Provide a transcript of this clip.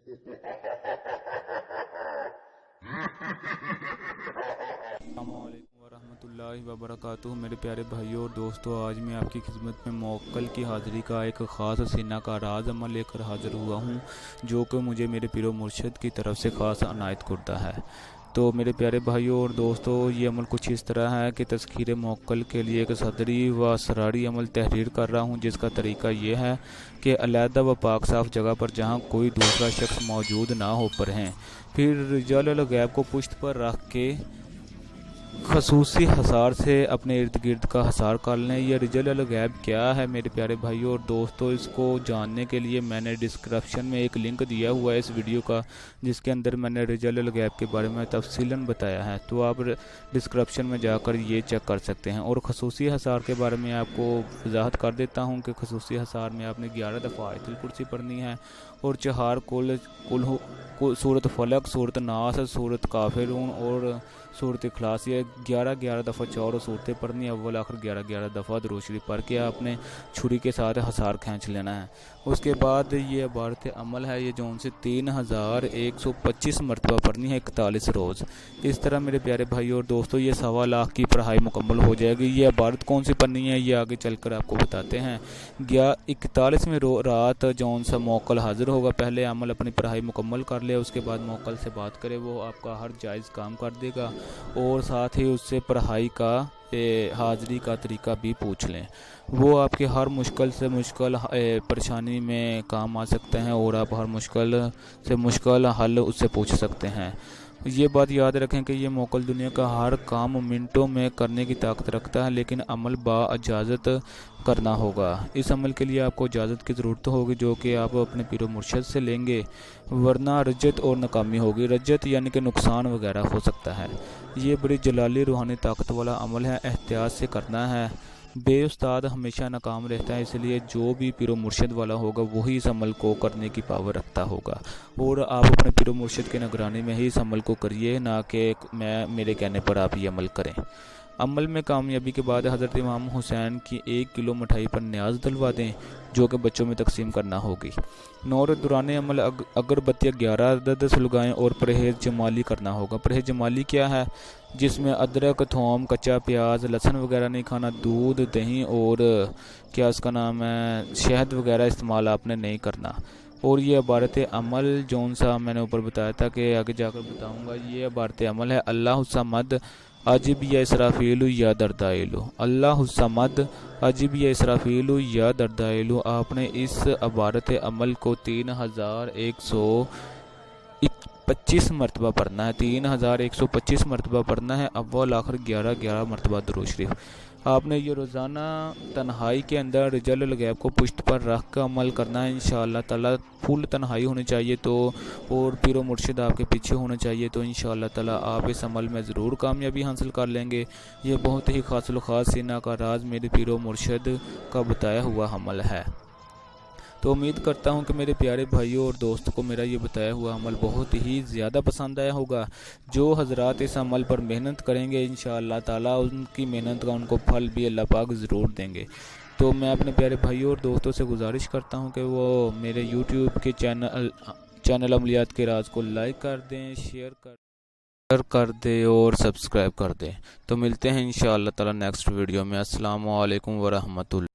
السلام علیکم ورحمۃ اللہ وبرکاتہ میرے پیارے بھائیوں اور دوستوں، آج میں آپ کی خدمت میں موکل کی حاضری کا ایک خاص سینہ کا راز عمل لے کر حاضر ہوا ہوں، جو کہ مجھے میرے پیر و مرشد کی طرف سے خاص عنایت کردہ ہے۔ تو میرے پیارے بھائیوں اور دوستوں، یہ عمل کچھ اس طرح ہے کہ تذکیر موکل کے لیے ایک صدری و اسراری عمل تحریر کر رہا ہوں، جس کا طریقہ یہ ہے کہ علیحدہ و پاک صاف جگہ پر جہاں کوئی دوسرا شخص موجود نہ ہو پر ہیں، پھر رجال الغیب کو پشت پر رکھ کے خصوصی حصار سے اپنے ارد گرد کا حصار کر لیں۔ یہ رجال الغیب کیا ہے میرے پیارے بھائیوں اور دوستوں، اس کو جاننے کے لیے میں نے ڈسکرپشن میں ایک لنک دیا ہوا ہے اس ویڈیو کا، جس کے اندر میں نے رجال الغیب کے بارے میں تفصیلاً بتایا ہے، تو آپ ڈسکرپشن میں جا کر یہ چیک کر سکتے ہیں۔ اور خصوصی حصار کے بارے میں آپ کو وضاحت کر دیتا ہوں کہ خصوصی حصار میں آپ نے 11 دفعہ آیت الکرسی پڑھنی ہے، اور 4 سورۃ فلق، سورۃ ناس، سورۃ کافرون اور سورۃ اخلاص، یہ 11 دفعہ 4 صورتیں پڑھنی، اول آخر 11 دفعہ درود شریف پڑھ کے آپ نے چھری کے ساتھ حصار کھینچ لینا ہے۔ اس کے بعد یہ عبارت عمل ہے، یہ جو ان سے 3125 مرتبہ پڑھنی ہے 41 روز۔ اس طرح میرے پیارے بھائیوں اور دوستوں، یہ 1.25 لاکھ کی پڑھائی مکمل ہو جائے گی۔ یہ عبارت کون سی پڑھنی ہے یہ آگے چل کر آپ کو بتاتے ہیں۔ 41ویں رات جون سا موکل حاضر ہوگا، پہلے عمل اپنی پڑھائی مکمل کر لے، اس کے بعد موکل سے بات کرے، وہ آپ کا ہر جائز کام کر دے گا، اور ساتھ ہی اس سے پڑھائی کا حاضری کا طریقہ بھی پوچھ لیں۔ وہ آپ کے ہر مشکل سے مشکل پریشانی میں کام آ سکتے ہیں، اور آپ ہر مشکل سے مشکل حل اس سے پوچھ سکتے ہیں۔ یہ بات یاد رکھیں کہ یہ موکل دنیا کا ہر کام منٹوں میں کرنے کی طاقت رکھتا ہے، لیکن عمل با اجازت کرنا ہوگا۔ اس عمل کے لیے آپ کو اجازت کی ضرورت ہوگی، جو کہ آپ اپنے پیر و مرشد سے لیں گے، ورنہ رجت اور ناکامی ہوگی۔ رجت یعنی کہ نقصان وغیرہ ہو سکتا ہے۔ یہ بڑی جلالی روحانی طاقت والا عمل ہے، احتیاط سے کرنا ہے۔ بے استاد ہمیشہ ناکام رہتا ہے، اس لیے جو بھی پیر و مرشد والا ہوگا وہی اس عمل کو کرنے کی پاور رکھتا ہوگا، اور آپ اپنے پیر و مرشد کی نگرانی میں ہی اس عمل کو کریے، نہ کہ میرے کہنے پر آپ یہ عمل کریں۔ عمل میں کامیابی کے بعد حضرت امام حسین کی 1 کلو مٹھائی پر نیاز دلوا دیں، جو کہ بچوں میں تقسیم کرنا ہوگی۔ نور دوران عمل اگربتیاں 11 عدد سلگائیں، اور پرہیز جمالی کرنا ہوگا۔ پرہیز جمالی کیا ہے؟ جس میں ادرک، تھوم، کچا پیاز، لہسن وغیرہ نہیں کھانا، دودھ، دہی اور کیا اس کا نام ہے شہد وغیرہ استعمال آپ نے نہیں کرنا۔ اور یہ عبارت عمل جون سا میں نے اوپر بتایا تھا کہ آگے جا کر بتاؤں گا، یہ عبارت عمل ہے: اللہ الصمد عجب یا اسرافیل یا دردائل، اللہ الصمد عجب یا اسرافیل یا دردائل۔ آپ نے اس عبارت عمل کو 3125 مرتبہ پڑھنا ہے، 3125 مرتبہ پڑھنا ہے، اول آخر 11 مرتبہ درود شریف۔ آپ نے یہ روزانہ تنہائی کے اندر رجال الغیب کو پشت پر رکھ کر عمل کرنا ہے انشاءاللہ تعالی۔ فل تنہائی ہونی چاہیے تو، اور پیر و مرشد آپ کے پیچھے ہونا چاہیے، تو انشاءاللہ تعالی آپ اس عمل میں ضرور کامیابی حاصل کر لیں گے۔ یہ بہت ہی خاص الخاص سینہ کا راز میرے پیر و مرشد کا بتایا ہوا عمل ہے۔ تو امید کرتا ہوں کہ میرے پیارے بھائیوں اور دوستوں کو میرا یہ بتایا ہوا عمل بہت ہی زیادہ پسند آیا ہوگا۔ جو حضرات اس عمل پر محنت کریں گے انشاءاللہ تعالی ان کی محنت کا ان کو پھل بھی اللہ پاک ضرور دیں گے۔ تو میں اپنے پیارے بھائیوں اور دوستوں سے گزارش کرتا ہوں کہ وہ میرے یوٹیوب کے چینل عملیات کے راز کو لائک کر دیں، شیئر کر دیں اور سبسکرائب کر دیں۔ تو ملتے ہیں انشاءاللہ تعالی نیکسٹ ویڈیو میں۔ السلام علیکم ورحمۃ اللہ۔